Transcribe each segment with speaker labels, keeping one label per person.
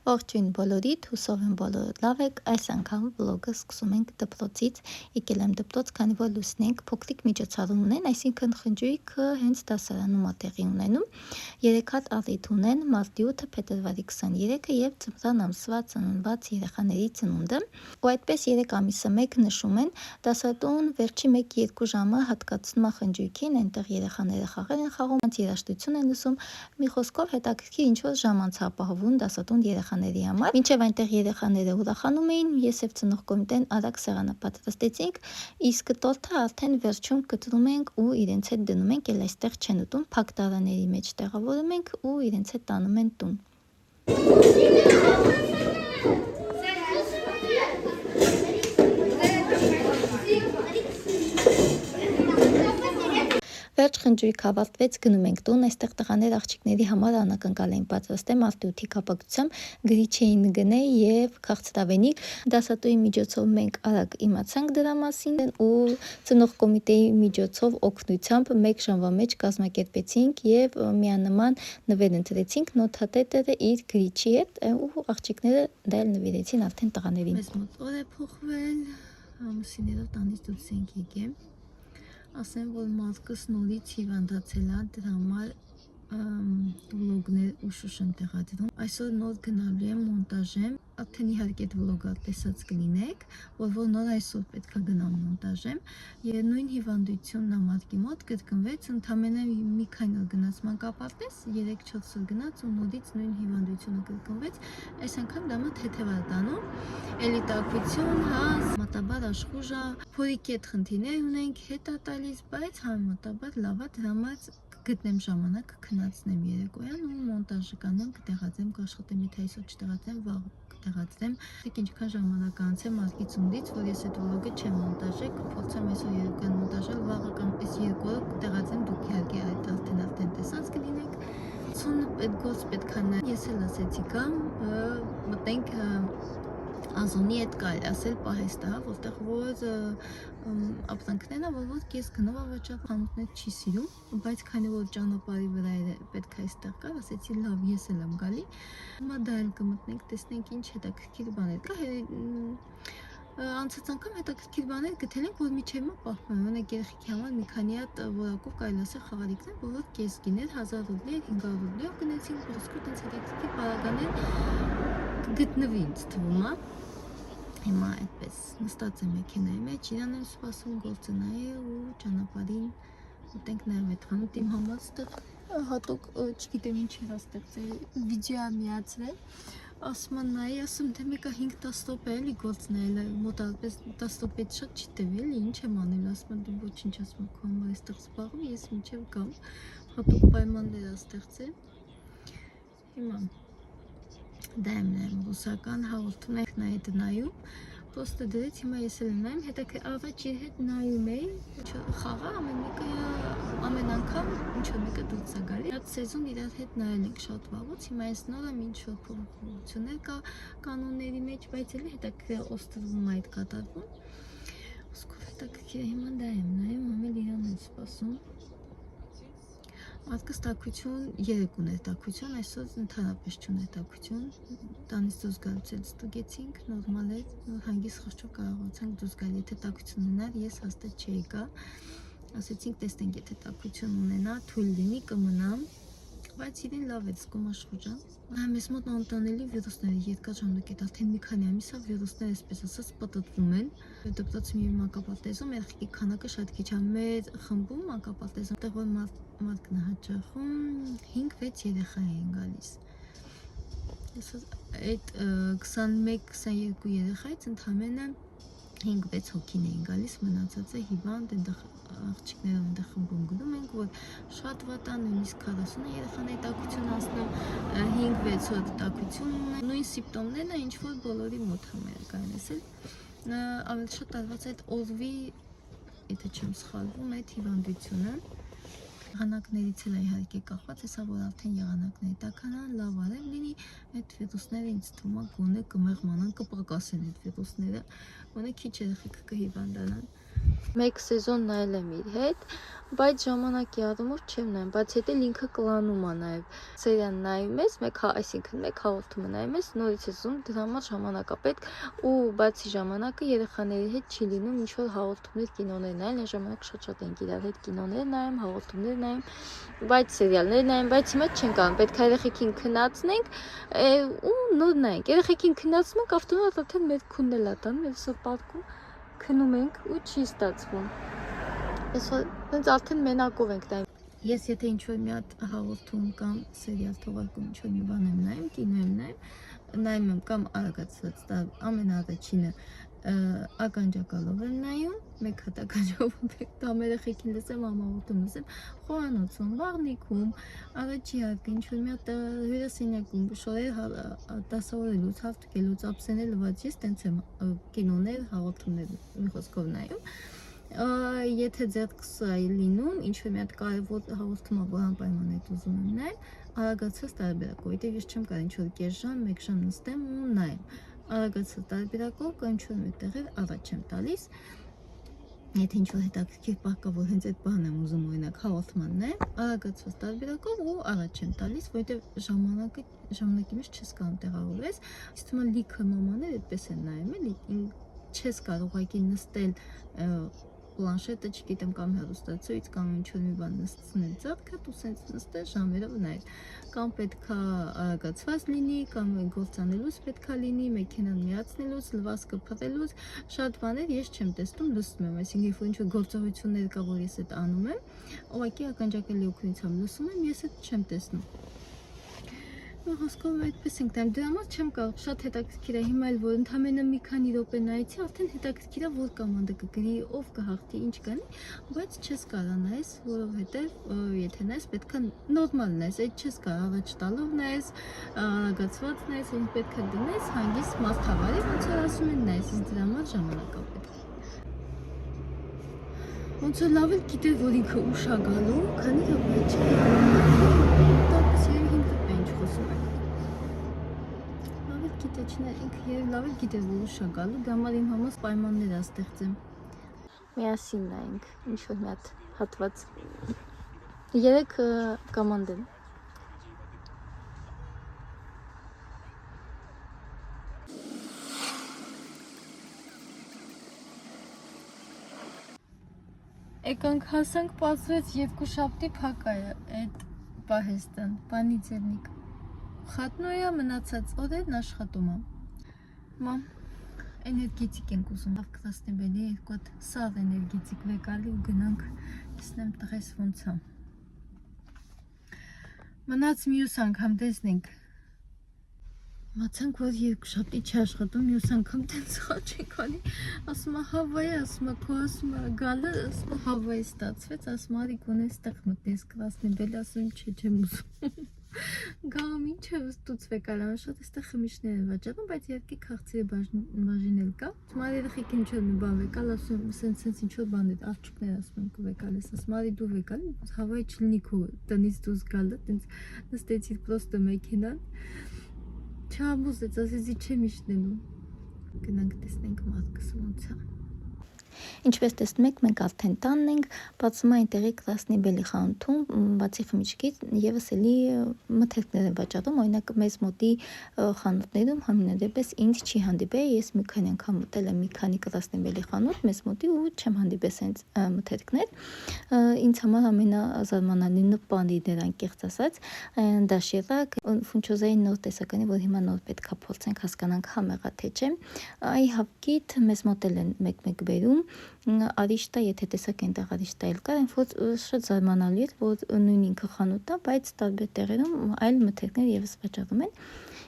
Speaker 1: Ողջույն բոլորիդ, հուսով եմ բոլորդ լավ եք, այս անգամ վլոգը սկսում ենք դպրոցից, եկել եմ դպրոց, քանի որ լուսնենք փոքրիկ միջոցառում ունեն, այսինքն խնջույքը հենց դասարանում է տեղի ունենում, 3 հատ առիթ ունեն, մարտի 8-ը, փետրվարի 23-ը եւ ծննդան ամսվա ծնված երեխաների ծնունդը, ու այդպես 3 ամիսը մեկ նշում են, դասատուն վերջի 1-2 ժամը հատկացնում է խնջույքին, այնտեղ երեխաները խաղեր են խաղում, երաժշտություն են լսում, մի խոսքով հետաքրքիր ինչ-որ ժամանց է ապահովում դասատուն երեխաների համար, մինչև այնտեղ երեխաները ուրախանում էին, ես եւ ծնող կոմիտեն արագ սեղանը պատրաստեցինք, իսկ տորթը արդեն վերջում կտրում ենք ու իրենց հետ դնում ենք, էլ այստեղ չեն ուտում, փակ տարաների մեջ տեղավորում ենք ու իրենց հետ տանում են տուն։ Վերջ խնջույք ավարտվեց, գնում ենք տուն, այստեղ տղաներ աղջիկների համար անակնկալ էին պատրաստել մարտի 8-ի կապակցությամբ, գրիչ էին գնել եւ քաղցրավենիք, դասատուի միջոցով մենք արագ իմացանք դրա մասին ու ծնող կոմիտեի միջոցով օգնությամբ 1 ժամվա մեջ կազմակերպեցինք եւ միանման նվեր ընտրեցինք, նոթատետերը իր գրիչի հետ ու աղջիկները դա էլ նվիրեցին արդեն տղաներին։ Մեզ մոտ օր է փոխվել, ամուսիներով տանից դուրս ենք եկել։ Ասեմ, որ Մարկոս նորից հիվանդացել է, դրա համար վլոգներ ուշ եմ տեղադրում։ Այսօր նոր գնալու եմ մոնտաժեմ, արդեն իհարկե այդ վլոգը տեսած կլինեք, որ նոր այսօր պետք է գնամ մոնտաժեմ։ Եվ նույն հիվանդությունն ամարկի մոտ կրկնվեց, ընդամենը մի քանի օր գնաց մանկապարտեզ, 3-4 օր գնաց ու նորից նույն հիվանդությունը կրկնվեց։ Այս անգամ դա մոտ թեթև արտանում, էլի տաքություն, մատաբար աշխուժ է, փորիկետ խնդիրներ ունենք, հետ է տալիս, բայց համեմատաբար լավ է, դրա համար գտնեմ ժամանակ քննացնեմ երեկոյան ու մոնտաժը կանեմ, կտեղադրեմ, կաշխատեմ, եթե այսօր չտեղադրեմ, վաղ կտեղադրեմ։ Դեք ինչքան ժամանակ անց է մարտի ծնունդից, որ ես այդ վլոգը չեմ մոնտաժել, կփորձեմ այսօր երեկոյան մոնտաժել, վաղը կամ այս երկու օր կտեղադրեմ, դուք իհարկե այդ արդեն տեսած կլինեք։ Այդ գործ պետք է նայել, ես էլ ասեցի կամ մտենք Ազոնի հետ կարելի ասել պահեստա, որտեղ որ ապրանքներն որ կես գնով ավաճառ խանութներ չի սիրում, բայց քանի որ ճանապարհի վրա պետք է այստեղ կար, ասեցի լավ, ես էլ եմ գալի։ Հիմա դա էլ կմտնենք, տեսնենք ինչ հետաքրքիր բաներ կա։ Անցած անգամ հետաքրքիր բաներ գտել ենք, որ միջև մա պահպանում են, երեխեքի համար մի քանի հատ որակով կարելի ասել խաղալիքներ, որ կես գիներ 1000 ռուբլի, 500 ռուբլի գնեցինք, ոսկու տենց հետաքրքիր բառականներ գտնվի ինձ թվում է։ Հիմա այդպես նստած եմ մեքենայի մեջ, իրան եմ սպասում գործը նայել ու ճանապարհին մտենք նաև այդ խանութ իմ համար ստեղ հատուկ չգիտեմ ինչ էր ստեղծել, վիդեո միացրել, ասում եմ նայի, ասում դե մեկը 5-10 րոպե էլի գործ նայել, մոտավորապես 10 րոպեից շատ չի տևի, էլի ինչ եմ անել, ասում եմ դու ոչինչ, ասում եմ քո համար այստեղ զբաղվում, ես մինչև գամ, հատուկ պայմաններ ա ստեղծել։ Հիմա դա եմ նայում ռուսական հաղորդում եք նայեք նայում, պոստը դրեց, հիմա ես էլ նայում, հետաքրքիր առաջ իր հետ նայում էի, խաղա ամեն անգամ ինչ-որ մեկը դուրս է գալի, այդ սեզոն իրար հետ նայել ենք շատ վաղուց, հիմա այս նորը ինչ-որ փոփոխություններ կա կանոնների մեջ, բայց էլի հետաքրքիր օստրվում այդ կատարվում, ոսկով հետաքրքիր հիմա դա եմ նայում, ամեն իրան եմ սպասում։ Մարդկս տաքություն, 3 ուներ տաքություն, այսօր ընդհանրապես չուներ տաքություն, տանից դուրս գալուց էլ ստուգեցինք, նորմալ էր, հանգիստ խղճով կարողացանք դուրս գալ, եթե տաքություն ունենար, ես հաստատ չէի գա, ասեցինք տեսնենք, եթե տաքություն ունենա, թույլ լինի կմնամ, բայց իրեն լավ էր զգում աշխուժը։ Մեզ մոտ անտանելի վիրուսները երկար ժամանակ արդեն մի քանի ամիս է վիրուսները այսպես ասած պտտվում են։ Դպրոցի մի մանկապարտեզում երեխեքի քանակը շատ քիչ է, մեր խմբում մանկապարտեզում տեղ որ մարդն է հաճախում 5-6 երեխա էին գալիս։ Այդ 21-22 երեխայից ընդամենը 5-6 հոգին էին գալիս, մնացածը հիվանդ, այնտեղ աղջիկները այնտեղ խմբում գնում ենք, որ շատ վատ է, նույնիսկ 40 երեխաների տաքություն անցնում, 5-6 օր տաքություն ունեն, նույն սիմպտոմներն ինչ որ բոլորի մոտ համերը կարելի ասել, ավելի շատ տարված այդ օրվի, եթե չեմ սխալվում, այդ հիվանդությունը։ Եղանակներից էլ իհարկե կախված, հեսա որ արդեն եղանակների տաքանան, լավ արել լինի, այդ վիրուսները ինձ թվում է գոնե կմեղմանան, կպակասեն այդ վիրուսները, գոնե քիչ երեխեք կհիվանդանան։ Մեկ սեզոն նայել եմ իր հետ, բայց ժամանակի առումով չեմ նայում, բայց հետո ինքը կլանում է նաև։ Սերիան նայում ես, այսինքն մեկ հաղորդումը նայում ես, նորից ես ուզում, դրա համար ժամանակ է պետք, ու բացի ժամանակը երեխաների հետ չի լինում ինչ որ հաղորդումներ, կինոներ նայել, այն ժամանակ շատ ենք իրար հետ կինոներ նայում, հաղորդումներ նայում, բայց սերիալներ նայում, բայց հիմա չենք անում, պետք է երեխեքին քնացնենք ու նոր նայենք։ Երեխեքին քնացնում ենք, ավտոմատ արդեն մեր քունն էլ է տանում, ես պարկում քնում ենք ու չի ստացվում։ Այսինքն արդեն մենակով ենք նայում։ Ես եթե ինչ-որ մի հատ հաղորդում կամ սերիալ թողարկում ինչ-որ մի բան եմ նայում, կինո եմ նայում եմ կամ արագացված, դա ամենաառաջինը ականջակալով եմ նայում, մեկ հատ ականջով կամ երեխեքին լսեմ, ամաղորդում լսեմ, խոհանոցում, վաղնիքում, առաջի հարկը ինչ-որ մի հատ հյուրասենյակում, շորեր դասավորելուց, հավտկելուց, ափսենել լվաց, ես տենց եմ կինոներ, հաղորդումներ մի խոսքով նայում։ Եթե ձեռքս լինում, ինչ-որ մի հատ կարևոր հաղորդում է, որ անպայման այդ ուզում եմ նայել, արագացված տարբերակով, որտեղ ես չեմ կարող ինչ-որ կես ժամ, մեկ ժամ նստեմ ու նայեմ։ Արագացված տարբերակով կամ ինչ-որ մի տեղեր առաջ եմ տալիս։ Եթե ինչ-որ հետաքրքիր բան կա, որ հենց այդ բանն եմ ուզում, օրինակ հաղորդման նայեմ, արագացված տարբերակով ու առաջ եմ տալիս, որտեղ ժամանակի մեջ չես կարող տեղավորվես։ Իսկ թվում է լիքը մամաներ այդպես են նայում, էլի չես կարող ուղղակի նստել պլանշետը, չգիտեմ, կամ հեռուստացույց, կամ ինչ-որ մի բան նստել ձեռքդ ու սենց նստել ժամերով նայել։ Կամ պետքա արագացված լինի, կամ գործանելուց պետքա լինի, մեքենան միացնելուց, լվասկը փռելուց, շատ բաներ ես չեմ տեսնում, լսում եմ, այսինքն երբ որ ինչ-որ գործողություններ կա, որ ես այդ անում եմ, ուղղակի ականջակալի օգնությամբ լսում եմ, ես այդ չեմ տեսնում։ Խոսքով այդպես ենք նայում, դրա համար չեմ կարող, շատ հետաքրքիր է, հիմա էլ որ ընդամենը մի քանի րոպե նայեցի, արդեն հետաքրքիր է, որ կոմանդը կգրի, ով կհաղթի, ինչ կանի, բայց չես կարող նայես, որովհետև եթե նայես, պետք է նորմալ նայես, այդ չես կարող առաջ տալով նայես, արագացված նայես, այն պետք է դնես, հանգիստ մաստավարի, ոնց որ ասում են, նայես, իսկ դրա համար ժամանակ է պետք։ Ոնց որ լավ էլ գիտեր, որ ինքը ուշ է գալու, քանի րոպե Գիտե չներ, ինքը երև լավ էլ գիտեր, որ ուշ է գալու, դա համար իմ համար պայմաններ է ստեղծեմ։ Միասին նայենք, ինչ-որ մի հատ հատված։ 3 կոմանդ են։ Եկանք հասանք, պարզվեց երկուշաբթի փակ է այդ պահեստան, պանիցերնիկ։ Խատնոյա մնացած օրերն աշխատում եմ։ Մամ, էներգետիկ ենք ուզում, լավ կլասնի բելի, երկու հատ սավ էներգետիկ վեկալի ու գնանք, իսնեմ տղես ոնց եմ։ Մնաց մյուս անգամ տեսնենք։ Մացանք, որ երկուշաբթի չի աշխատում, մյուս անգամ տենց խաչ ենք անի, ասում է Հավայի, ասում է քո, ասում է գալը, ասում է Հավայի ստացվեց, ասում է արի գոնե ստեղ մտնես կլասնի բելի, ասում չէ, չեմ ուզում։ Գամ ինչ է ստուծվեք ալան, շատ էստեղ խմիչներ են վաճառում, բայց երկի քաղցրի բաժին էլ կա։ Մար երեխեք ինչ-որ մի բան վեկալ, ասում սենց ինչ-որ բան է, արջուկներ ասում եմ կվեկալ ես, ասում արի դու վեկալ, Հավայի չլինի քո տնից դուրս գալը, տենց նստեցիր պրոստը մեքենան, չհամոզեց, ասեցի չեմ իջնելու, գնանք տեսնենք մարդկս ոնց է։ Ինչպես տեսնում եք, մենք արդեն տանն ենք, բացում է այնտեղի կլասնի բելի խանութում, բացի խմիչքից եւս էլի մթերքներ են վաճառում, օրինակ մեզ մոտի խանութներում համենայնպես ինձ չի հանդիպել, ես մի քանի անգամ մտել եմ մի քանի կլասնի բելի խանութ մեզ մոտի ու չեմ հանդիպել այնց մթերքներ։ Ինձ համար ամենազարմանալին բանիներ անկեղծ ասած, դա շիրակ ֆունչոզայի նոր տեսականի, որ հիմա նոր պետքա փորձենք հասկանանք համեղա թե չէ։ Այ հավքիթ մեզ մոտել են մեկ բերում արիշտա, եթե տեսակ այնտեղ արիշտա էլ կար, որ շատ զարմանալի էր, որ նույն ինքը խանութ է, բայց տարբեր տեղերում այլ մթերքներ եւս վաճառում են։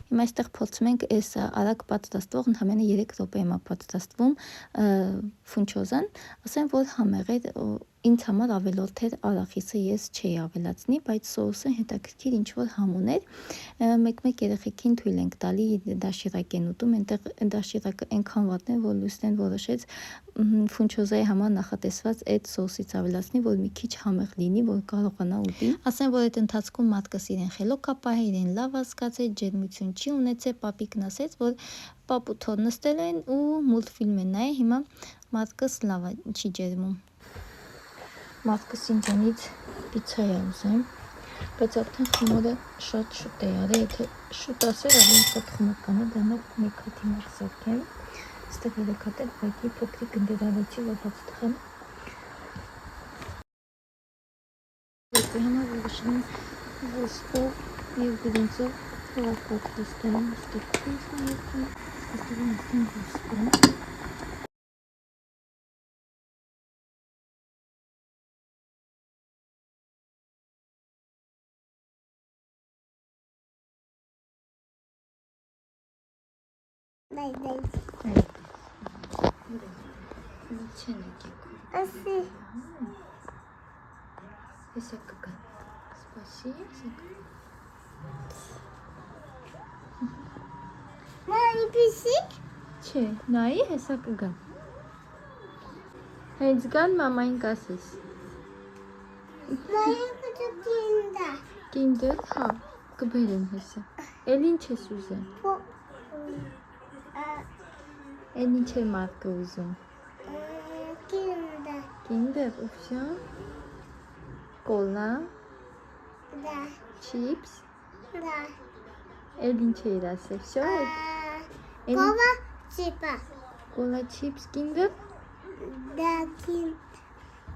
Speaker 1: Հիմա այստեղ փորձում ենք այս արագ պատրաստվող ընդամենը 3 րոպեում է պատրաստվում ֆունչոզան, ասեմ որ համեղ է, ինձ համար ավելորդ էր արախիսը, ես չէի ավելացնի, բայց սոուսը հետաքրքիր ինչ-որ համ ուներ։ Մեկ-մեկ երեխեքին թույլ ենք տալի դաշիրակ են ուտում, այնտեղ դաշիրակը այնքան վատն է, որ Լուսնեն որոշեց ֆունչոզայի համար նախատեսված այդ սոուսից ավելացնի, որ մի քիչ համեղ լինի, որ կարողանա ուտի։ Ասեմ, որ այդ ընթացքում մատկս իրեն խելոք ապահ է, իրեն լավ հասկացեց, ջերմություն չի ունեցել, պապիկն ասեց, որ պապու թոր նստել են ու մուլտֆիլմ են նայել, հիմա մատկս լավ չի ջերմում։ Մատկսին ջանից պիցցա է ուզեմ, բայց արդեն խմորը շատ շուտ է արել, եթե շուտ ասել, ավելի շատ խմոր կանա, դրանով մեկ հատ հիմա կսարքեմ, ստեղ երեք հատ էլ բայկի փոքրիկ գնդերալեցի, որ հաց թխեմ։ Դեպի համար որոշում ոսկով և գրինձով հողակոտ դստերում ստեղ կույսն երկում, ստեղում ստին ոսկով։ Ասի Հեսա կգա Սպասի Մանի պիսիկ Չէ, նայի հեսա կգա Հենց գան մամային կասես Մայի կգա կինդա Կինդեր, հա, կբերեմ հեսա Էլ ինչ ես ուզեմ Էլ ինչ է մարդկը ուզում Kinder, все. Кола. Да. Чипс. Да. Элинче ирасы. Все. Кола чипа. Кола чипс Kinder. Да, Kinder.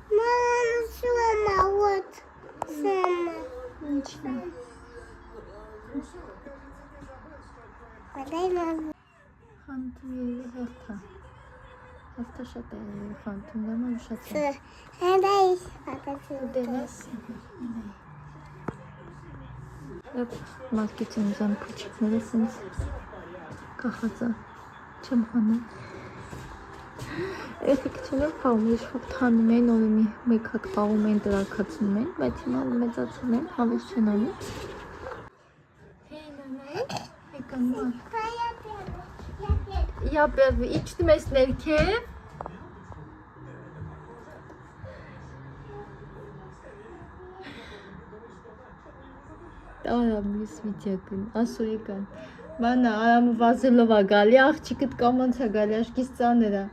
Speaker 1: Мама, сама вот. Сама. Ничего. Подай маму. Хантуе херта. Հերթը շատ է խանթում, դեմը ուշացել։ Հենդայիս դելես։ Եվ մարդկից եմ ուզան պուչիկները սենց կախածա չեմ հանում։ Էթիք չեմ եմ պաղում, ես շուտ հանում են, օրի մեկ հատ պաղում են, դրակացնում են, բայց հիմա մեծացում են, հավես չեն անում։ Եկան մարդ։ Я первый. İçtim esnerken. Aram yüzmeyeceksin. Asurikan. Bana aramı vazılova gali. Աղջիկդ կամանց է գալի աշկից ծաները։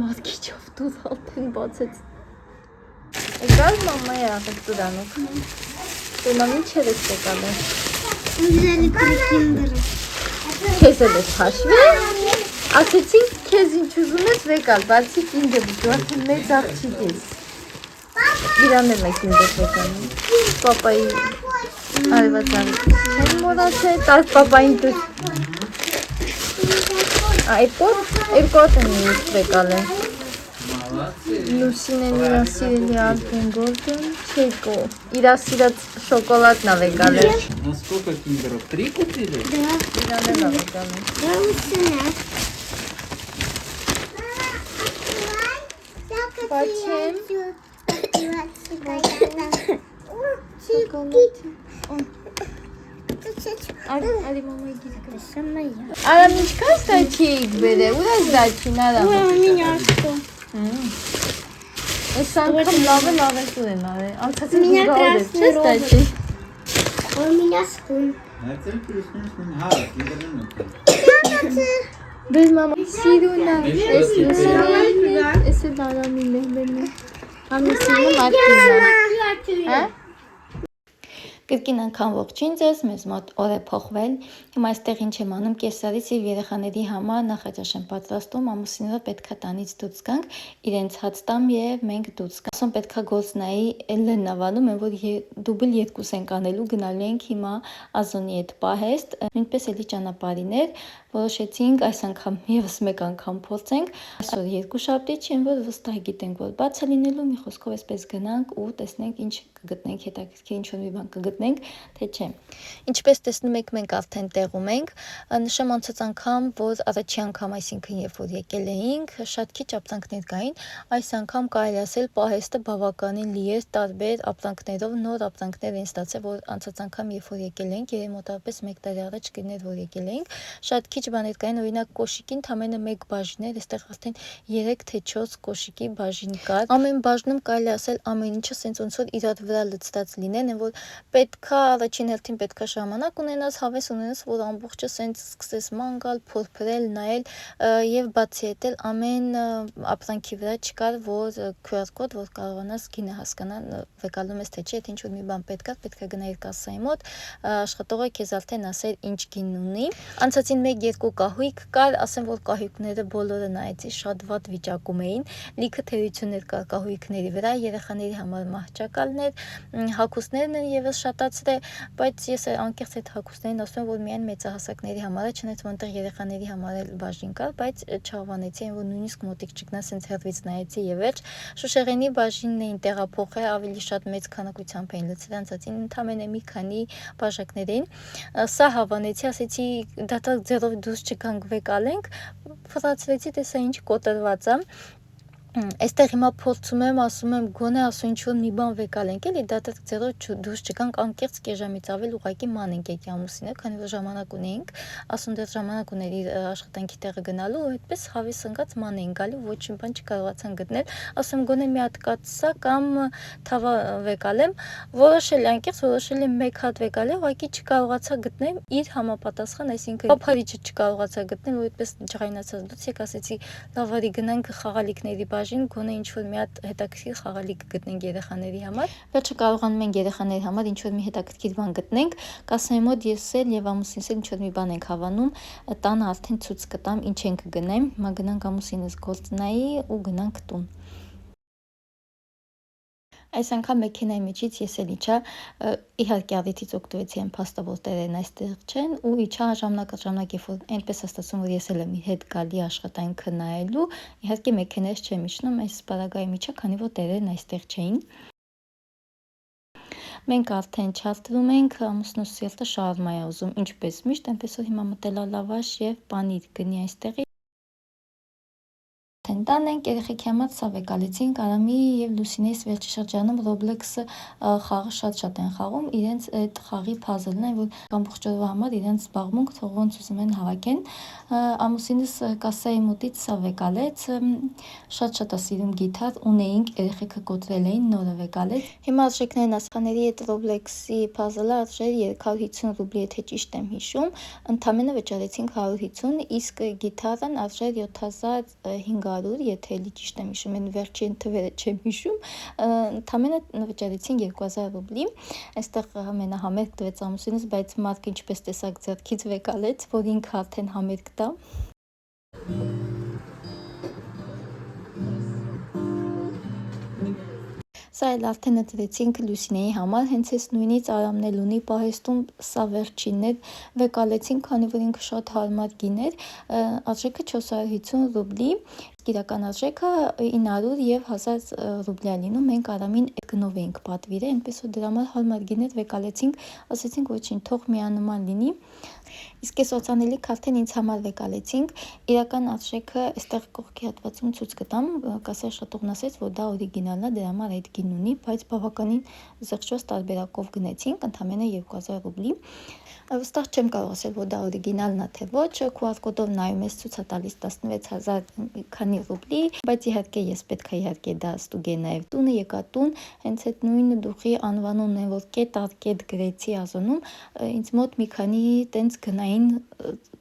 Speaker 1: Մատքի չավտուր ալտեն բացեց։ Եկալ մամայի աղեկ դուրանոք։ Դեմամ ինչ էր ես եկալ է։ Ուզելի կրիքինդրը։ Քեզ էլ ես հաշվի, ասեցի քեզ ինչ ուզում ես վեկալ, բացի կինդեր ուզում, արդեն մեծ աղջիկ ես։ Իրան եմ է կինդեր վեկանում, պապայի արևածանից չեմ մորացել, տաս պապային դուր։ Երկոտ եմ ես վեկալ է։ Լուսին են իրան սիրելի ալպեն գորդն, չեկո, իրա սիրած շոկոլադն է վեկալ է։
Speaker 2: Сколько киндеров? 3 купили?
Speaker 1: Да. Իրան էլ է վեկալ է։
Speaker 3: Да, Лусина.
Speaker 1: Բաչեմ։ Արի մամայի գիրկը։
Speaker 3: Самая.
Speaker 1: Արամ ինչքան ստաչիկ բերե, ուր ես դաչին արամ։
Speaker 3: Ой, у меня что?
Speaker 1: Այս անգամ լավ է սուրեն արել, անցածին
Speaker 3: Меня
Speaker 1: գուղալ է,
Speaker 3: красный
Speaker 1: չես
Speaker 3: робот.
Speaker 1: տաչիկ։
Speaker 3: У меня скун.
Speaker 2: Nereden biliyorsunuz? Ha, kinderden mi?
Speaker 1: Bez mama սիրուն է, ես
Speaker 2: Սիրուն
Speaker 1: լուսին է, ես էլ արամին է բերնի։ Ամի սիրուն մարկին է։ Կրկին անգամ ողջույն ձեզ, մեզ մոտ օր է փոխվել։ Հիմա այստեղ ինչ եմ անում, կեսարից եւ երեխաների համար նախաճաշ եմ պատրաստում, ամուսինները պետքա տանից դուրս գանք, իրենց հաց տամ եւ մենք դուրս գանք։ Ասում պետքա գործնայի Էլենն ավանում են, որ դուբլ 2 ենք անելու, գնալու ենք հիմա Ազոնի հետ պահեստ, նույնպես էլի ճանապարհիներ, որոշեցինք այս անգամ եւս մեկ անգամ փորձենք։ Այսօր երկու շաբթի չեն, որ վստահ գիտենք, որ բաց է լինելու, մի խոսքով այսպես գնանք ու տեսնենք ինչ կգտնենք հետաքրքիր, ինչ որ մի բան կգտնենք գտնենք, թե չէ։ Ինչպես տեսնում եք, մենք արդեն տեղում ենք, նշեմ անցած անգամ, որ առաջի անգամ, այսինքն երբ որ եկել էինք, շատ քիչ ապրանքներ կային, այս անգամ կարելի ասել պահեստը բավականին լի էր տարբեր ապրանքներով, նոր ապրանքներ են ստացել, որ անցած անգամ երբ որ եկել էինք, մոտավորապես 1 տարի առաջ կլիներ, որ եկել էինք, շատ քիչ բաներ կային, օրինակ կոշիկին ընդամենը 1 բաժին էր, այստեղ արդեն 3 թե 4 կոշիկի բաժին կար։ Ամեն բաժնում կարելի ասել ամեն ինչը սենց ոնց որ իրար վրա լցված լինեն, որ պետքա առաջին հերթին պետքա ժամանակ ունենաս, հավես ունենաս, որ ամբողջը սենց սկսես ման գալ, փորփրել, նայել եւ բացի այդ էլ ամեն ապրանքի վրա չկար որ QR կոդ, որ կարողանաս գինը հասկանալ, վկայում ես թե չէ, եթե ինչ-որ մի բան պետքա գնայիր կասայի մոտ, աշխատողը քեզ արդեն ասեր ինչ գին ունի։ Անցածին 1-2 կահույք կար, ասեմ որ կահույքները բոլորը նայեցի շատ վատ վիճակում էին, լիքը թերություններ կար կահույքների վրա, երեխաների համար մահճակալներ, հագուստներն են եւս շատացրել, բայց ես անկեղծ այդ հագուստներին ասում եմ որ միայն մեծահասակների համար է, չնայած որ այնտեղ երեխաների համար էլ բաժին կար, բայց չհավանեցի, որ նույնիսկ մոտիկ չգնա, սենց հեռվից նայեցի եւ վերջ։ Շուշեղենի բաժինն էին տեղափոխել, ավելի շատ մեծ քանակությամբ էին լցրել, անցածին ընդամենը մի քանի բաժակներ էին։ Սա հավանեցի, ասեցի դատարկ ձեռով դուրս չգանք վեկալենք, ֆրացրեցի, տեսա ինչ կոտրված է։ Այստեղ հիմա փորձում եմ, ասում եմ գոնե ասու ինչ որ մի բան վեկալենք, էլի դատարկ ձեռով դուրս չգանք, անկեղծ կեժամից ավել ուղակի մանենք այդ ամուսինը, քանի որ ժամանակ ունեինք, ասում դեռ ժամանակ ուներ իր աշխատանքի տեղը գնալու, այդպես հավես ընկած ման էին գալու, ոչ մի բան չկարողացան գտնել, ասում գոնե մի հատ կաթսա կամ թավա վեկալեմ, որոշել անկեղծ որոշել եմ 1 հատ վեկալել, ուղակի չկարողացա գտնել իր համապատասխան, այսինքն փափարիչը չկարողացա գտնել, ու այդպես ջղայնացած դուց եք, ասեցի լավ արի գնանք խաղալիքների բաժին, գոնե ինչ որ մի հատ հետաքրքիր խաղալիք գտնենք երեխաների համար։ Վերջը կարողանում ենք երեխաների համար ինչ որ մի հետաքրքիր բան գտնենք, կասայի մոտ ես էլ եւ ամուսինս էլ ինչ որ մի բան ենք հավանում, տանը արդեն ցույց կտամ ինչ ենք գնեմ, հիմա գնանք ամուսինս գործնայի ու գնանք տուն։ Այս անգամ մեքենայի միջից ես էլ իջա, իհարկե առիթից օգտվեցի այն փաստը, որ տերերն այստեղ չեն, ու իջա ժամանակ երբ որ այնպես է ստացվում, որ ես էլ եմ հետ գալի աշխատանքը նայելու, իհարկե մեքենայից չեմ իջնում, այս պարագայի միջա, քանի որ տերերն այստեղ չէին։ Մենք արդեն չարտրում ենք, ամուսնուս սիրտը շաուրմա է ուզում, ինչպես միշտ, այնպես որ հիմա մտել է լավաշ եւ պանիր գնի այստեղի։ Տան ենք, երեխեքի համար սա վեկալեցինք, Արամի եւ Լուսինեիս վերջի շրջանում Roblox-ը խաղը շատ են խաղում, իրենց այդ խաղի puzzle-ն է, որ ամբողջ օրվա համար իրենց զբաղմունք թող ոնց ուզում են հավաքեն։ Ամուսինս կասայի մոտից սա վեկալեց, շատ է սիրում գիտար, ունեինք, երեխեքը կոտրել էին, նորը վեկալեց։ Հիմա արժեքներն ասխաների այդ Roblox-ի puzzle-ը արժեր 250 ռուբլի, եթե ճիշտ եմ հիշում, ընդամենը վճարեցինք 150, իսկ գիտարն արժեր 7500, եթե էլի ճիշտ եմ հիշում, այն վերջին թվերը չեմ հիշում, ընդամենը վճարեցին 2000 ռուբլի, այստեղ ամենահամերգ տվեց ամուսինս, բայց մարդը ինչպես տեսակ ձեռքից վեկալեց, որ ինքը արդեն համերգ տա։ Սա էլ արդեն ընտրեցինք Լուսինեի համար, հենց այս նույնից Արամն էլ ունի պահեստում, սա վերջինն էր, վեկալեցինք, քանի որ ինքը շատ հարմար գին էր, արժեքը 450 ռուբլի, իրական արժեքը 900 եւ 1000 ռուբլի է լինում, մենք Արամին այդ գնով էինք պատվիրել, այնպես որ դրա համար հարմար գիներ վեկալեցինք, ասեցինք ոչինչ, թող միանման լինի։ Իսկ այս օծանելիք արդեն ինձ համար վեկալեցինք, իրական արժեքը այստեղ կողքի հատվածում ցույց կտամ, կասայի աշխատողն ասեց, որ դա օրիգինալն է, դրա համար այդ գին ունի, բայց բավականին զղջված տարբերակով գնեցինք, ընդամենը 2000 ռուբլի։ Վստահ չեմ կարող ասել, որ դա օրիգինալն է թե ոչ, QR կոդով նայում ես ցույց է տալիս 16000 քանի ռուբլի, բայց իհարկե ես պետք է իհարկե դա ստուգեի նաև տունը, եկա տուն, հենց այդ նույն դուխի անվանումն է, որ կետ գրեցի Ազոնում, ինձ մոտ մի քանի տենց գնային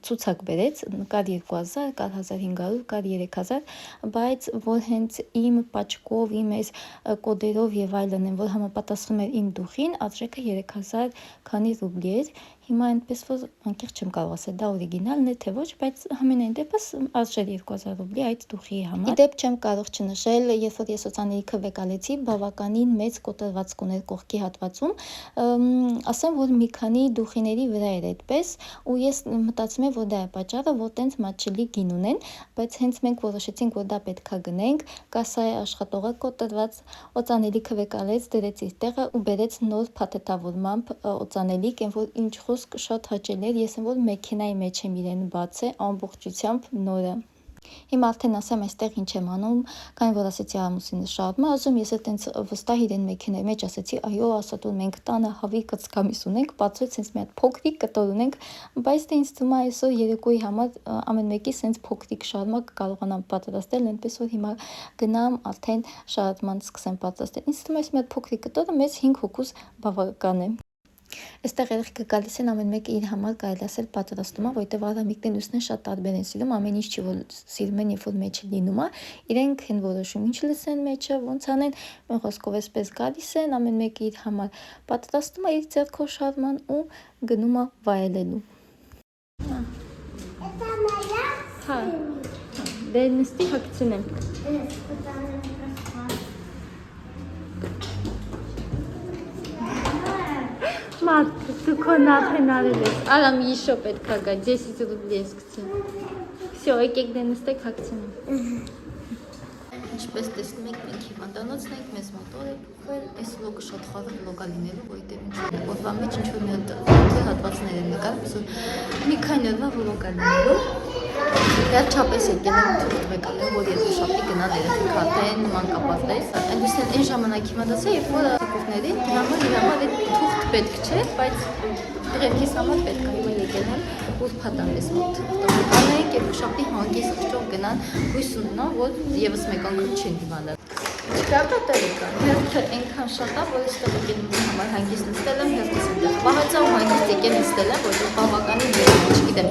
Speaker 1: ցուցակ բերեց, կար 2000, կար 1500, կար 3000, բայց որ հենց իմ պաչկով, իմ այս կոդերով եւ այլն են, որ համապատասխանում էր իմ դուխին, արժեքը 3000 քանի ռուբլի էր։
Speaker 4: Հիմա այնպես որ անկեղծ չեմ կարող ասել դա օրիգինալն է թե ոչ, բայց ամենայն դեպս արժեր 2000 ռուբլի այդ դուխի համար։ Իդեպ չեմ կարող չնշել, երբ որ ես օծանելիքը վեկալեցի, բավականին մեծ կոտրվածք ուներ կողքի հատվածում, ասեմ որ մի քանի դուխիների վրա էր այդպես, ու ես մտածում եմ որ դա է պատճառը, որ տենց մատչելի գին ունեն, բայց հենց մենք որոշեցինք որ դա պետքա գնենք, կասայի աշխատողը կոտրված օծանելիքը վեկալեց, դրեց իր տեղը ու բերեց նոր փաթեթավորմամբ օծանելիք, այն որ ինչ խոսք շատ հաճելի էր, ես եմ որ մեքենայի մեջ եմ իրեն բաց է ամբողջությամբ նորը։ Հիմա արդեն ասեմ այստեղ ինչ եմ անում, քանի որ ասեցի ամուսինս շարժմա, ասում ես այտենց վստահ իրեն մեքենայի մեջ ասեցի, այո, ասա դու մենք տանը հավի կծկամիս ունենք, բացոց sense մի հատ փոքրիկ կտոր ունենք, բայց դե ինձ թվում է այսօր երեկոյի համար ամեն մեկի sense փոքրիկ շարժմա կկարողանամ պատրաստել, այնպես որ հիմա գնամ արդեն շարժման սկսեմ պատրաստել։ Ինձ թվում է այս մի հատ փոքրիկ կտորը մեզ 5 հոգուց բավական է։ Այստեղ երեխեքը գալիս են ամեն մեկը իր համար կարելի ասել պատրաստում է, որովհետև արամիկներն ուսնեն շատ տարբեր են սիրում, ամեն ինչ չի որ սիրում են, երբ որ մեջը լինում է, իրենք են որոշում ինչ լսեն մեջը, ոնց անեն, մի խոսքով էսպես գալիս են, ամեն մեկը իր համար պատրաստում է իր ձեռքով շարժման ու գնում է վայելելու։ Հա, դե նստի հագցնեմ։ Մարդ, դու քո նախեն արել ես, արամ իշո պետք է գա, 10 ռուբլի ես գցել։ Всё, եկեք դե նստեք հագցնեմ։ Ինչպես տեսնում եք, մենք հիմա տանոցն ենք, մեզ մոտոր է փոխվել, այս վլոգը շատ խորը վլոգ է լինելու, որովհետև օրվա մեջ ինչ-որ մի հատ հատվածներ են նկարել, մի քանի օրվա վլոգ է լինելու։ Վերջապես եկել եմ թուղթ վեկալել, որ երկուշաբթի գնալ երեխեք հատեն, մանկապարտեզ։ Այնպես այն ժամանակի մտածա, երբ որ ակովներին դրամը իր համար այդ թուղթ պետք չէ, բայց դրևքիս համար պետք է հիմա եկել եմ ուրբաթանես մոտ տողանենք, երկուշաբթի հանգիստ խճով գնան, հույս ունենա, որ եւս մեկ անգամ չեն դիվանալ։ Չկա տելեկան, հերթը այնքան շատ է, որ այստեղ եկել եմ համար հանգիստ նստել եմ, հերթս այնտեղ պահացա ու հանգիստ եկել նստել եմ, որ բավականին երբ չգիտեմ,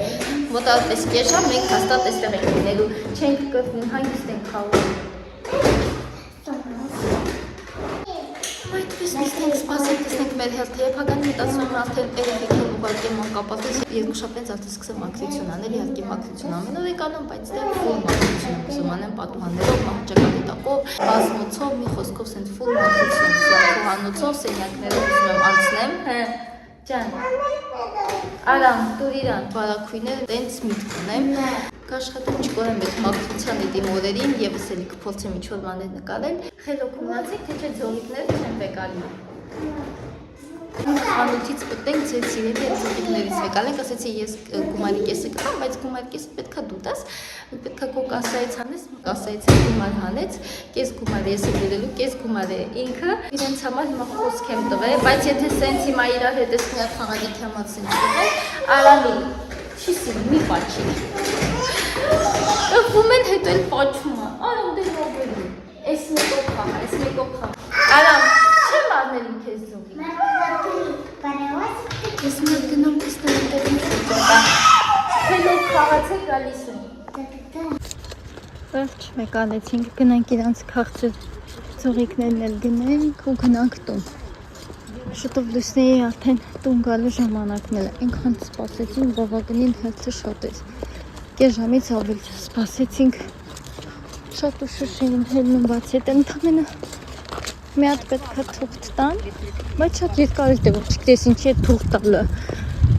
Speaker 4: մոտավորապես կեշա, մենք հաստատ այստեղ ենք լինելու, չենք կրվում, հանգիստ ենք խաղում։ Այդպես նստենք, սպասենք, տեսնենք մեր հերթը, երբ հականի մտածում եմ արդեն երեխեքն ուղարկեմ մանկապարտեզ, երկուշաբթի արդեն սկսեմ մաքրություն անել, իհարկե մաքրություն ամեն օր եք անում, բայց դեռ ֆուլ մաքրություն եմ ուզում անեմ պատուհաններով, մահճակալի տակով, բազմոցով, մի խոսքով սենց ֆուլ մաքրություն, զարդուհանոցով, սենյակներով ուզում եմ անցնեմ, ջան, արամ, տուր իրան, բարակույները, տենց միտք ունեմ, կաշխատեմ չկորեմ այդ մաքրության իդիմ օրերին, եվս էլի կփորձեմ ինչ-որ բաներ նկարել, խելոք մնացեք, թե չէ ձողիկները չեն վեկալի։ Անուտից պտենք ձեր սիրելի այդ ձողիկներից վեկալենք, ասեցի ես գումարի կեսը կտամ, բայց գումարի կեսը պետքա դու տաս, պետքա քո կասայից հանես, կասայից գումար հանեց, կես գումար ես եմ դրելու, կես գումար է ինքը, իրենց համար հիմա խոսք եմ տվել, բայց եթե սենց հիմա իրար հետ ես մի հատ խաղալիք համացին չտվել, արամի, չի սիրում, մի պաչի։ Կրվում են հետո էլ պաչում է, արամ դե նոբելի, ես մեկով խաղա, ես մեկով խաղա, արամ, չեմ արնել իմ կեզ զողի։ Ես մի հատ գնամ կստել ընտերին շուտոτα, խելով խաղացեք գալիս եմ։ Վերջ մեկ ալեցինք, գնանք իրանց քաղցր ձողիկներն էլ գնենք ու գնանք տուն։ Շուտով լուսնեի արդեն տուն գալու ժամանակն էլ այնքան սպասեցին, բավականին հերթը շատ էր։ Կես ժամից ավել սպասեցինք, շատ ուշուշ էին հելնում բաց հետ, ընդամենը մի հատ պետք է թուղթ տան, բայց շատ երկար էր տևում, չգիտես ինչի է թուղթ տալը,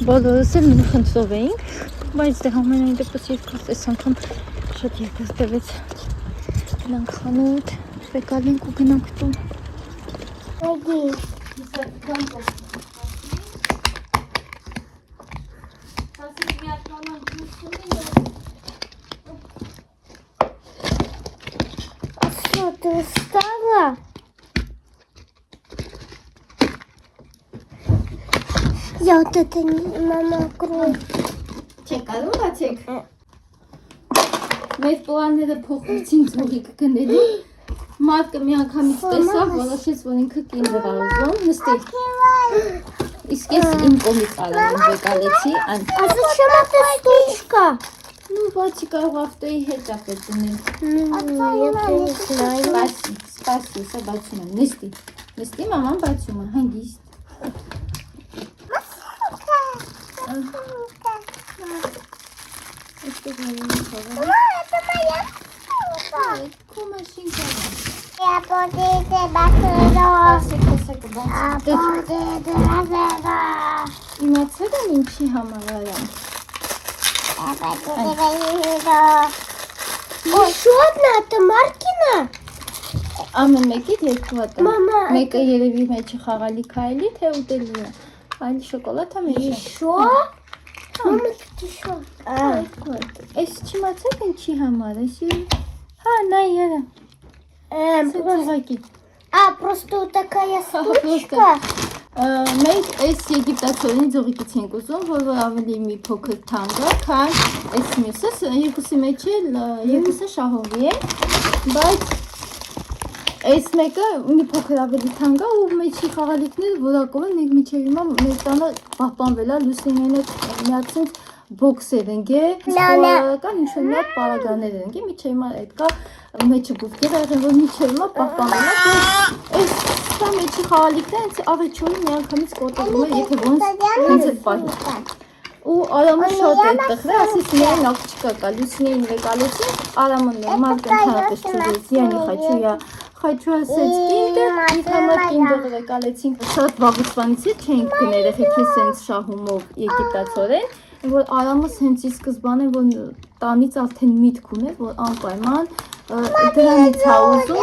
Speaker 4: բոլորս էլ նույն խնդրով էինք, բայց դե ամենայն դեպս երկար այս անգամ շատ երկար տևեց, գնանք խանութ, վեկալենք ու գնանք տուն։
Speaker 3: Что, ты устала? Я вот это не... Мама, открой.
Speaker 4: Չէ, կարող ացեք։ Մեր պլանները փոխվեցին ձողիկ գնելու։ Մարկը մի անգամից տեսավ, որոշեց, որ ինքը կին դրա ուզում, նստի։ Իսկ ես իմ կողմից արամ վեկալեցի, այն։
Speaker 3: А зачем эта штучка?
Speaker 4: Ну, բացի կարող ավտոյի հետ է պետք ունել։
Speaker 3: Я не знаю.
Speaker 4: Սպասի, սա բացում եմ, նստի։ Նստի, մաման բացում է, հանգիստ։ Այստեղ այո խաղա։
Speaker 3: Это моя сумка.
Speaker 4: Քո մաշինկա։
Speaker 3: Я подойду бассейн.
Speaker 4: Ասեք բաց։
Speaker 3: Я подойду бассейн.
Speaker 4: Իմացել եմ ինչի համար արամ։
Speaker 3: Я подойду бассейн. Еще одна, это Маркина?
Speaker 4: Ամեն մեկից երկու հատ։
Speaker 3: Մամա,
Speaker 4: Մեկը երևի մեջը խաղալի քայլի, թե ուտելի է։ Այլ շոկոլադ է մեջը։
Speaker 3: Еще? Мама, тут еще.
Speaker 4: Այս չիմացել ինչի համար, էսի։ Հա, նա երա։ Սեցողակի։
Speaker 3: Просто вот такая штучка.
Speaker 4: Մենք այս եգիպտացորին ձողիկից ենք ուզում, որ ավելի մի փոքր թանկ է, քան այս մյուսը, երկուսի մեջ էլ երկուսը շահովի է, բայց այս մեկը մի փոքր ավելի թանկ է ու մեջի խաղալիքները որակով են, մենք միջև հիմա մեր տանը պահպանվել է Լուսինեն միացած բոքսեր ընկե, սպորական ինչ-որ մի հատ պարագաներ ընկե, միջև հիմա այդ կա մեջը բուվկեր եղեն, որ միջև հիմա պահպանվել է, այս սա մեջի խաղալիքները հենց ավերջորին միանգամից կոտորվում է, եթե ոնց հենց այդ պահի։ Ու Արամը շատ է տխրել, ասես միայն աղջիկա կա, Լուսինեին վեկալեցի, Արամը նորմալ կենթանապես չուզեց, յանի խաչույա, խաչու ասեց կինդեր, իր համար կինդերը վեկալեցինք, շատ վաղուցվանից հետ չենք գն երեխեքի սենց շահումով եգիպտացորեն, որ Արամս հենց ի սկզբանե, որ տանից արդեն միտք ուներ, որ անպայման դրանից հա ուզում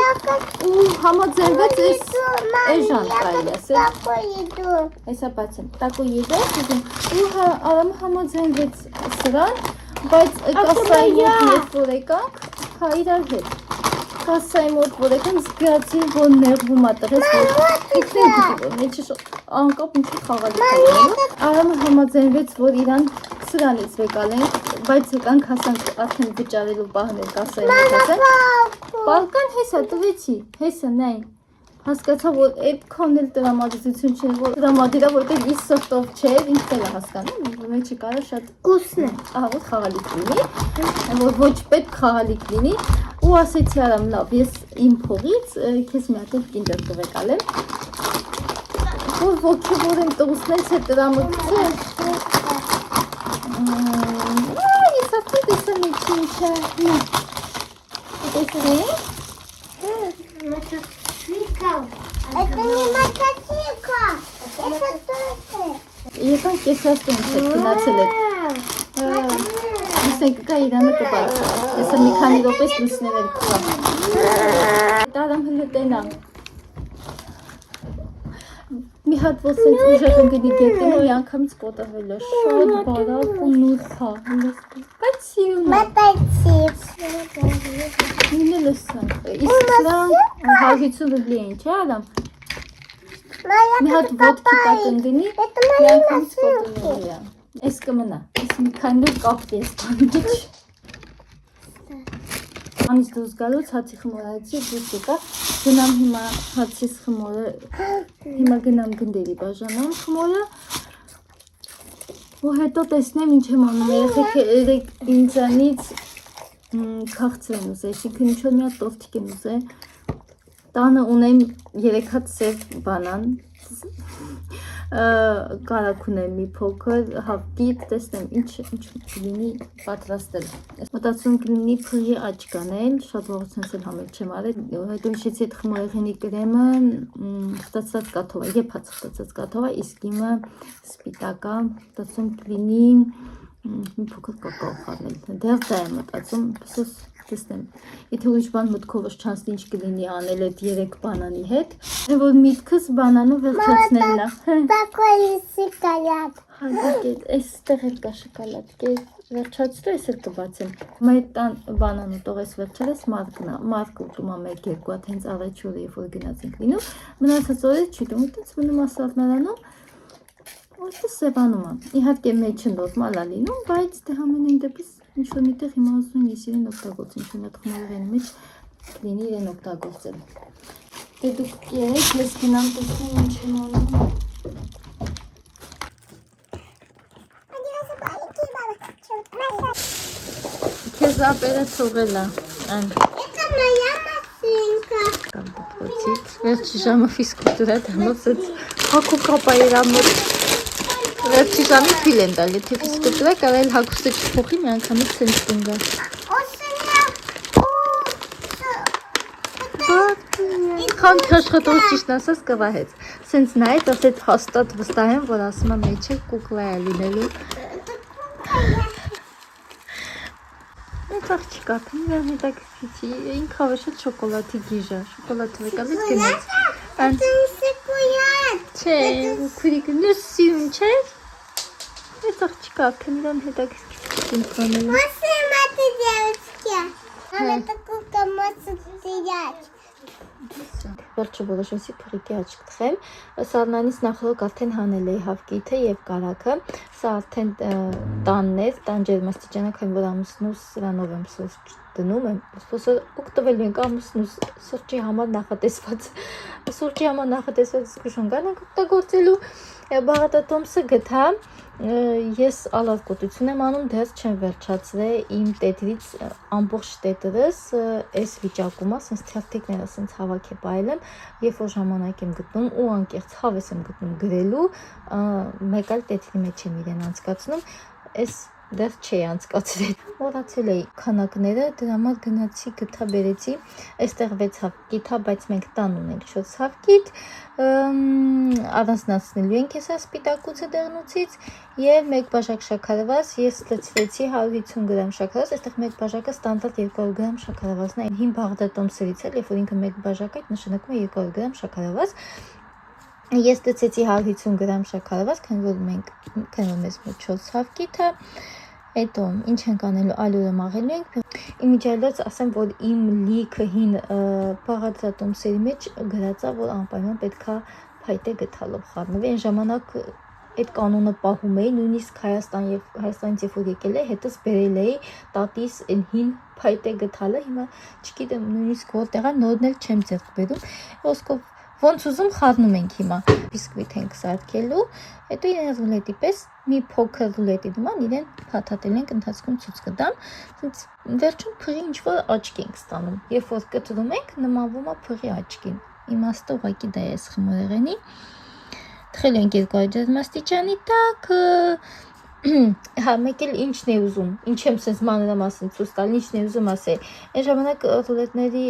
Speaker 4: ու համաձայնվեց այս ժան կարելի ասել, այսա բացեմ, տակո եդես ուզում ու Արամը համաձայնվեց սրան, բայց կասայի մոտ երբ որ եկանք, հա իրար հետ, կասայի մոտ որ եկանք զգացի, որ նեղվում ատրես, որ իքնեն գիտի, որ մեջը անկապ ինչի խաղալիք է լինում, Արամը համաձայնվեց, որ իրան սրանից վեկալենք, բայց եկանք հասանք արդեն վճարելու պահներ կասայի մոտ հասանք, Բալկան հեսա տվեցի, հեսա նայն, հասկացա, որ այդ քոնել տրամադիզություն չէ, որ տրամադիրա, որտեղ իս սրտով չէ, ինքն էլ է հասկանում, մեջը կարա շատ
Speaker 3: Вкусно.
Speaker 4: ահավոր խաղալիք լինի, որ ոչ պետք խաղալիք լինի, ու ասեցի Արամ, լավ, ես իմ փողից քեզ մի հատ կինդեր կվեկալեմ, որ ոգևորեմ տղուսնենց հետ տրամադիզը, ես արդեն տեսա մեջի ինչա, տեսնենք,
Speaker 3: Это не мотоцикл. Это торты.
Speaker 4: Եկանք կեսաստում հետ գնացել եք, իսենք կա իրանը կպարս, եսը մի քանի ռոպես լուսնել էլ կպա, Արամ հլտենա, մի հատ որ սենց ուժեղ ընգնի գետին ու անգամից կոտավել է, շատ բարակ ու նուրթա, բայց սիրուն է,
Speaker 3: Мотоцикл.
Speaker 4: մինը լսան, իսկ սրան 150 ռուբլի են, չէ Արամ, մի հատ ոտքի տակ ընգնի, մի անգամից կոտավել է, ես կմնա, ես մի քանի նոր կապտի ես բանիչ, Անից դուրս գալուց հացի խմորացի դուրս եկա, գնամ հիմա հացիս խմորը, հիմա գնամ գնդերի բաժանամ խմորը, ու հետո տեսնեմ ինչ եմ անում, երեխեք ինձանից քաղցր են ուզե, այսինքն ինչ-որ մի հատ տորթիկ են ուզե, տանը ունեմ 3 հատ սև բանան, կարակ ունեմ մի փոքր հավկիտ, տեսնեմ ինչ լինի պատրաստել, մտածում կլինի փղի աճ կանել, շատ ողջունս էլ համել չեմ արել, հետո հիշեցի այդ խմորեղենի կրեմը խտացած կաթով է, եփած խտացած կաթով է, իսկ իմը սպիտակա, մտածում կլինի մի փոքր կակաո խառնել, դեռ դա եմ մտածում, պսոս տեսնեմ, եթե ուրիշ բան մտքովս չանցնի ինչ կլինի անել այդ 3 բանանի հետ, որ միտքս բանանով վերջացնելն է,
Speaker 3: Такой шоколад.
Speaker 4: այստեղ էլ կա շոկոլադ, վերջացրու ես էլ կբացեմ, հիմա այդ բանան ուտող ես վերջարես մարկ ուտում է 1-2 հատ հենց առեջուրը երբ որ գնաց ենք լինում, մնացած օրեր չուտում, ուտեց մնում ասարնարանում, ոստը սևանում է, իհարկե մեջը նորմալ է լինում, բայց դե համենայն դեպս ինչ-որ միտեղ հիմա ուզում եմ ես իրեն օգտագործեմ, ինչ-որ մի հատ խմորեղենի մեջ կլինի իրեն օգտագործել, դե դուք երեք ես գնամ տեսնեմ ինչ եմ անում, Քեզ ապերը թողել է, այն
Speaker 3: Это моя машинка.
Speaker 4: կամ դպրոցից, վերջի ժամը ֆիզկուլտուրա դամոց հակու կապա իր ամոտ, Վերջի ժամի թույլ են տալ, եթե դուք կտրեք, արել հագուստը չփոխի, մի անգամից ցենց կնգա։ Քան աշխատող ճիշտ ասած կվահեց։ Սենց նայեց, ասեց հաստատ վստահ եմ, որ ասում եմ մեջը կուկլա է լինելու։ Այդ աղջիկա, թույլ հետաքրքրի, ինքը շատ շոկոլադի գիժա, շոկոլադը վեկալից գնաց։ Չէ, քուրիկը լուսիում չէ։ Այդ աղջիկա, թույլ հետաքրքրի ինքանելու։ Վերջը որոշեցի փրիկի աչք տխեմ, սառնանից նախորդ արդեն հանել էի հավկիթը եւ կարակը, սա արդեն տանն էր, տան ջերմաստիճանը, քանի որ ամուսնուս սրանով եմ սուրճ դնում եմ, սուրճը օգտվել ենք ամուսնուս սուրճի համար նախատեսված զգուշունքան ենք օգտագործելու, բաղատատոմսը գտա, ես ալարկոտություն եմ անում, դեռ չեմ վերջացրել իմ տետրից ամբողջ տետրս այս վիճակում է, սենց թերթիկները սենց հավաք է պայել եմ, երբ որ ժամանակ եմ գտնում ու անկեղծ հավես եմ գտնում գրելու, մեկ այլ տետրի մեջ եմ իրեն անցկացնում, այս դեռ չի անցկացրել։ Մոռացել էի քանակները, դրա համար գնացի գտա բերեցի, այստեղ 6 հավկիթ է, բայց մենք տան ունենք 4 հավկիթ, առանձնացնելու ենք հեսա սպիտակուցը դեղնուցից եւ 1 բաժակ շաքարավազ, ես լցրեցի 150 գրամ շաքարավազ, այստեղ 1 բաժակը ստանդարտ 200 գրամ շաքարավազն է, հին բաղդատոմսերից է, երբ որ ինքը 1 բաժակ է, նշանակում է 200 գրամ շաքարավազ։ Ես լցեցի 150 գրամ շաքարավազ, քանի որ մեզ մոտ 4 հավկիթ է, հետո ինչ ենք անելու, ալյուրը մաղելու ենք, իմիջիալից ասեմ, որ իմ լիքը հին բաղադրատոմսերի մեջ գրած է, որ անպայման պետքա փայտե գթալով խառնվի, այն ժամանակ այդ կանոնը պահում էի, նույնիսկ Հայաստանից երբ որ եկել էի, հետս բերել էի տատիս այն հին փայտե գթալը, հիմա չգիտեմ նույնիսկ որտեղ է, նորն էլ չեմ ձեռք բերում, ոսկով ոնց ուզում խառնում ենք հիմա, բիսկվիթ ենք սարքելու, հետո իրեն ռուլետի պես մի փոքր ռուլետի նման իրեն փաթաթել ենք, ընթացքում ցույց կտամ, վերջում փղի ինչ-որ աչք ենք ստանում, երբ որ կտրում ենք, նմանվում է փղի աչքին, իմաստը ուղղակի դա է այս խմորեղենի, թխել ենք 200 ջերմաստիճանի տակ, հա, մեկ էլ ինչն է ուզում, ինչ եմ սենց մանրամասն ցույց տալ, ինչն է ուզում ասել, այն ժամանակ ռուլետների,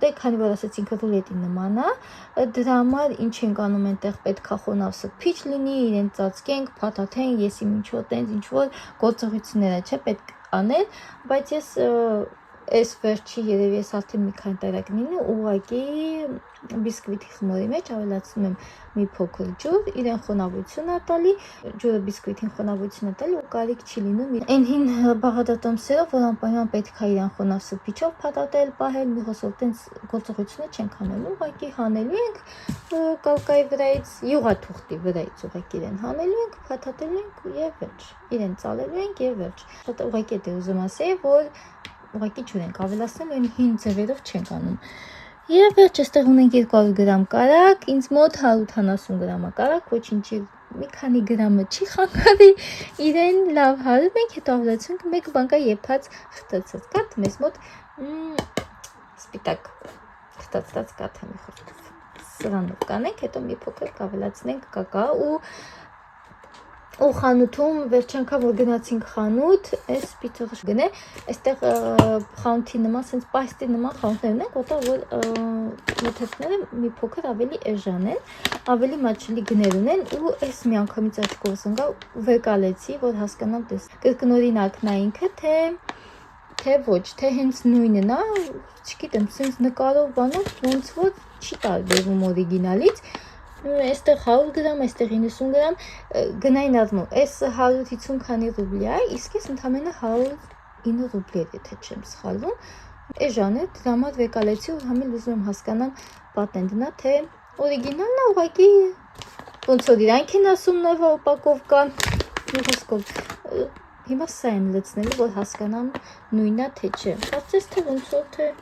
Speaker 4: դե քանի որ ասեցինք ռուլետի նման է, դրա համար ինչ ենք անում այնտեղ պետքա խոնավ սրբիչ լինի, իրեն ծածկենք, փաթաթենք, ես իմ ինչ-որ տենց ինչ-որ գործողությունները չէ պետք անել, բայց ես այս վերջի երևի ես արդեն մի քանի տարեկնին ուղղակի բիսկվիթի խմորի մեջ ավելացնում եմ մի փոքր ջուր, իրեն խոնավություն է տալի, ջուրը բիսկվիթին խոնավություն է տալի ու կարիք չի լինում այն հին բաղադրատոմսերով, որ անպայման պետք է իրեն խոնավ սրբիչով փաթաթել, պահել, մի խոսով տենց գործողությունը չենք անելու, ուղղակի հանելու ենք կալկայի վրայից, յուղաթուղթի վրայից ուղղակի իրեն հանելու ենք, փաթաթելու ենք եւ վերջ, իրեն ծալելու ենք եւ վերջ։ Շատ ուղղակի է ուզում ասել, որ ուղղակի ջուր ենք ավելացնել, այն հին ձևերով չենք անում։ Եվ վերջ այստեղ ունենք 200 գրամ կարակ, ինձ մոտ 170 գրամ կարակ, ոչինչի մի քանի գրամը չի խանգարի, իրեն լավ հարում ենք, հետո ավելացում ենք 1 բանկա եփած խտացած կաթ, մեզ մոտ սպիտակ խտացած կաթ է մի խոսքով, սրանով կանենք, հետո մի փոքր ավելացնենք կակաո ու խանութում վերջ անգամ որ գնացինք խանութ, այս պիցը գնե, այստեղ խանութի նման, սենց պաստի նման խանութներ ունենք, որտեղ որ մթերքները մի փոքր ավելի էժան են, ավելի մատչելի գներ ունեն ու այս մի անգամից աչքովս ընկա վեկալեցի, որ հասկանամ տես կրկնօրինակն է ինքը, թե ոչ, թե հենց նույնն է, չգիտեմ, սենց նկարով բանով ոնց որ չի տարբերվում օրիգինալից, այստեղ 100 գրամ, այստեղ 90 գրամ, գնային առնում, այս 150 քանի ռուբլի է, իսկ ես ընդամենը 109 ռուբլի է, եթե չեմ սխալվում, էժան է, դրա համար վեկալեցի ու համիլ ուզում եմ հասկանամ պատենտն է, թե օրիգինալն է, ուղղակի ոնց որ իրանք են ասում նոր ուպակովկա, մի խոսքով, հիմա սա եմ լցնելու, որ հասկանամ նույնն է, թե չէ, կարծես թե ոնց որ թե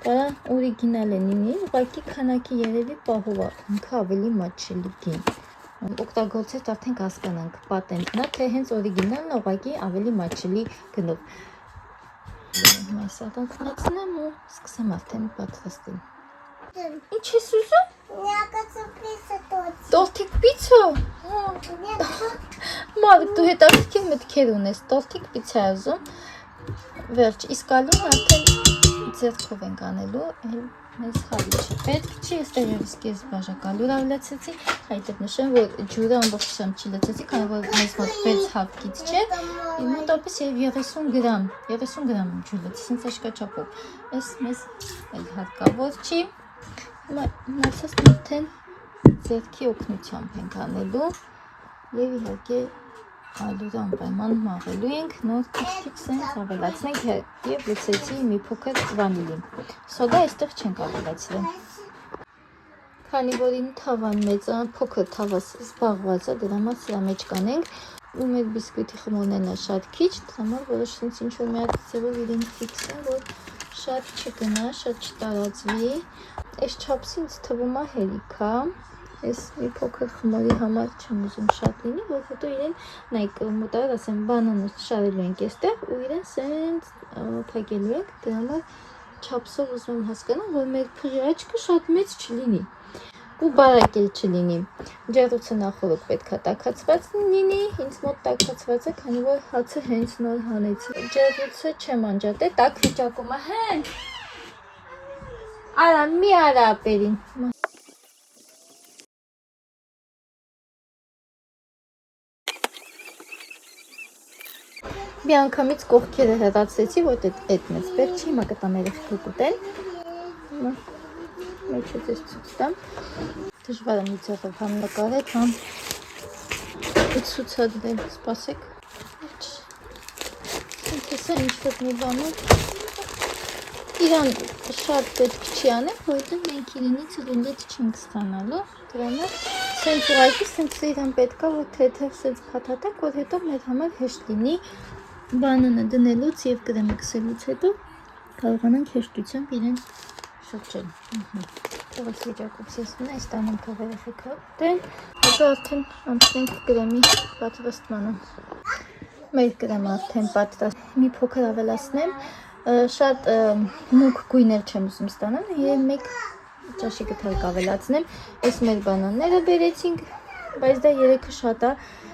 Speaker 4: կարա օրիգինալ է լինի, ուղղակի քանակի երևի պահով է, ինքը ավելի մատչելի գին, օգտագործեց արդեն կհասկանանք պատենտն է, թե հենց օրիգինալն է, ուղղակի ավելի մատչելի գնով, հիմա այս ատանքնացնեմ ու սկսեմ արդեն պատրաստել։ Ինչ ես ուզում։
Speaker 3: Някакъв точно.
Speaker 4: Տորթիկ պիցա։ Մարդ դու հետաքրքիր մտքեր ունես։ Տորթիկ պիցա ես ուզում։ Վերջ, իսկ ալին արդեն ձեռքով ենք անելու, մեզ խալի չի պետք չի, այստեղ ես կես բաժակալուր ավելացեցի, այդտեղ նշեմ, որ ջուրը ամբողջությամբ չի լցեցի, քանի որ մեզ մոտ 6 հապկից չէ, մոտավորապես 30 գրամ ջուր լցի, սենց աշկաչափով, այս մեզ էլ հարկավոր չի, մնացած արդեն ձեռքի օգնությամբ ենք անելու և իհարկե ալուրը անպայման մաղելու ենք, նոր քիչ սենց ավելացնենք և լցեցի մի փոքր վանիլին։ Սոդա այստեղ չենք ավելացրել։ Քանի որ իմ թավան մեծ փոքր թավաս զբաղված է, դրա համար սրա մեջ կանենք ու մեր բիսկվիտի խմորներն է շատ քիչ, դրա համար որոշեցինք ինչ-որ մի հատ ձևով իրեն ֆիքսեմ, որ շատ չգնա, շատ չտարածվի։ Այս չափսը ինձ թվում է հերիք է։ Ես մի փոքր խմորի համար չեմ ուզում շատ լինի, որ հետո իրեն նայք մոտավոր ասեմ բանանը շարելու ենք այստեղ ու իրեն սենց փակելու ենք, դրա համար չափսով ուզում եմ հասկանալ, որ մեր փղի աչքը շատ մեծ չլինի ու բարակ էլ չլինի։ Ջեռուցը նախորդ պետք է տաքացված լինի, ինձ մոտ տաքացված է, քանի որ հացը հենց նոր հանեցի։ Ջեռուցը չեմ անջատել, տաք վիճակում է, հենց։ Արա, մի արա ապերին։ Մի անգամից կողքերը հեռացեցի, որ այդ մեծ պետք չի, հիմա կտամ երեխեքը կուտեն։ Մեջը ձեզ ցույց տամ։ Դժվար է մի ձևով համ նկարել, համ ցուցադրել, սպասեք։ Հեսա ինչ-որ մի բանով իրան շատ պետք չի անել, որովհետև մենք իրենից ռուլետ չենք ստանալու, դրա համար սենց ուղղակի սենց իրան պետք է, որ թեթև սենց փաթաթենք, որ հետո մեր համար հեշտ լինի բանանը դնելուց և կրեմը կսելուց հետո կարողանանք հեշտությամբ իրեն շրջել։ Թողած վիճակով սեսմն է, այս տանեմ թող երեխեքը ուտեն, հետո արդեն անցնենք կրեմի պատրաստմանը։ Մեր կրեմը արդեն պատրաստ, մի փոքր ավելացնեմ, շատ մուգ գույներ չեմ ուզում ստանալ և մեկ ճաշի գդակ ավելացնեմ, այս մեր բանանները բերեցինք, բայց դա երեքը շատ է,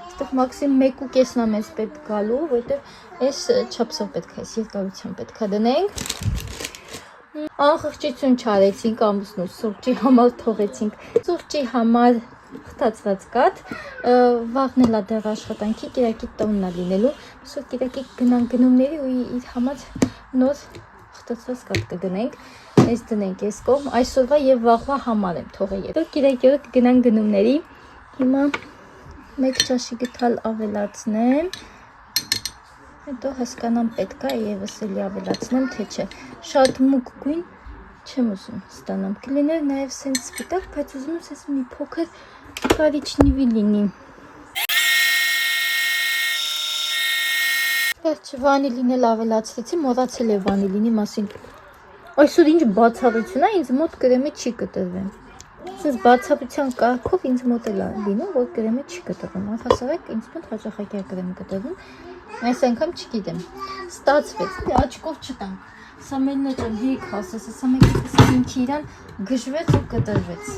Speaker 4: այստեղ մաքսիմում 1.5-ն է մեզ պետք գալու, որովհետև այս չափսով պետք է, այս երկարությամբ պետք է դնենք։ Անխղճություն չարեցինք, ամուսնու սուրճի համար թողեցինք, սուրճի համար խտացված կաթ, վաղն էլ է դեռ աշխատանքի, կիրակի տոնն է լինելու, սուր կիրակի գնանք գնումների ու իր համար նոր խտացված կաթ կգնենք, այս դնենք այս կողմ, այսօրվա և վաղվա համար եմ թողել հետո, կիրակի օրը կգնանք գնումների, հիմա մեկ ճաշի գդալ ավելացնեմ, հետո հասկանամ պետք է ևս էլի ավելացնեմ, թե չէ, շատ մուգ գույն չեմ ուզում ստանամ, կլիներ նաև սենց սպիտակ, բայց ուզում եմ սենց մի փոքր կարիչնիվի լինի։ Վերջ վանիլին էլ ավելացրեցի, մոռացել եմ վանիլինի մասին։ Այսօր ինչ բացառություն է, ինձ մոտ կրեմը չի կտրվում։ Սենց բացառության կարգով ինձ մոտ էլ է լինում, որ կրեմը չի կտրվում, առհասարակ ինձ մոտ հաճախակի է կրեմը կտրվում, այս անգամ չգիտեմ, ստացվեց, աչքով չտանք, սա մեննա ջան հեիք հասես, սա մեկ ինքի իրան գժվեց ու կտրվեց,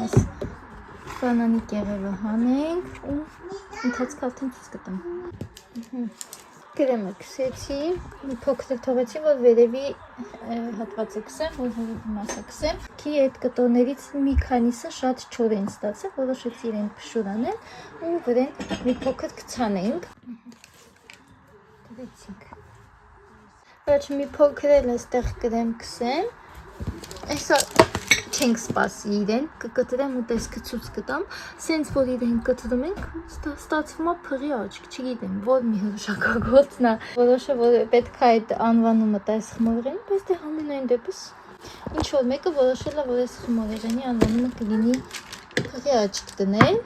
Speaker 4: այս բանանի կեղևը հանենք ու ընթացքը արդեն ցույց կտամ։ Կրեմը քսեցի, մի փոքր թողեցի, որ վերևի հատվածը քսեմ, որ մասը քսեմ։Քի այդ կտորներից մի քանիսը շատ չոր են ստացել, որոշեցի իրեն փշուր անել ու վրան մի փոքր կցանենք։ Դրեցինք։ Վերջ մի փոքր էլ այստեղ կրեմ քսեմ։ Այսա չենք սպասի իրեն, կկտրեմ ու տեսքը ցույց կտամ, սենց որ իրեն կտրում ենք, ստացվում է փղի աչք, չգիտեմ, որ մի հրաշագործն է, որոշը որ պետք է այդ անվանումը տայս խմորեղենի, բայց դե ամենայն դեպս ինչ որ մեկը որոշել է, որ այս խմորեղենի անվանումը կլինի փղի աչք դնել։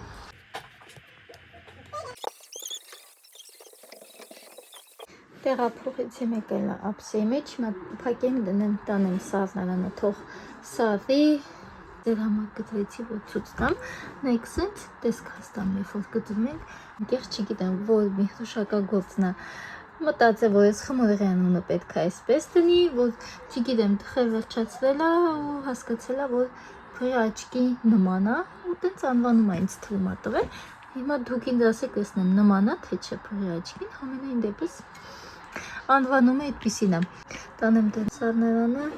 Speaker 4: Տեղափոխեցի մեկ էլ ափսեի մեջ, հիմա փակեմ դնեմ, տանեմ սառնարանը, թող սառի, դեր համար կտրեցի, որ ցույց տամ, նայք սենց տեսք հաստամ, երբ որ կտրում ենք, անկեղծ չգիտեմ, որ մի հրաշագործն է
Speaker 1: Մտածել, որ ես խմորեղի անունը պետք է այսպես դնի, որ չգիտեմ, տխեր վերջացվել է ու հասկացել է, որ փրի աչքի նման է, ու տենց անվանում է ինձ թվում է տվել։ Հիմա դուք ինձ ասեք, տեսնեմ, նման է, թե չէ փրի աչքին, համենայն դեպս անվանումը այդպիսին է։ Տանեմ դեն սառնարանը,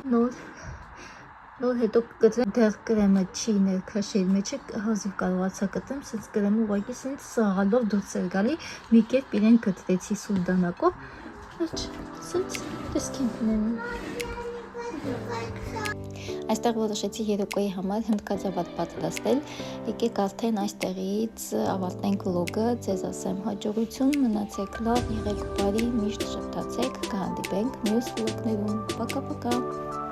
Speaker 1: նոր հետո կգծեմ, դեռ կրեմը չի ներքաշել մեջը, հազիվ կարողացա կտրեմ, սենց կրեմը ուղղակի սենց սաղալով դուրս էր գալի, մի կերպ իրեն կտրեցի սուր դանակով, վերջ, սենց տեսքին կնենում։
Speaker 4: Այստեղ որոշեցի երեկոյի համար հնդկաձավատ պատրաստել, եկեք արդեն այստեղից ավարտենք վլոգը, ձեզ ասեմ հաջողություն, մնացեք լավ, եղեք բարի, միշտ շփթացեք, կհանդիպենք մյուս վլոգներում, պակա-պակա։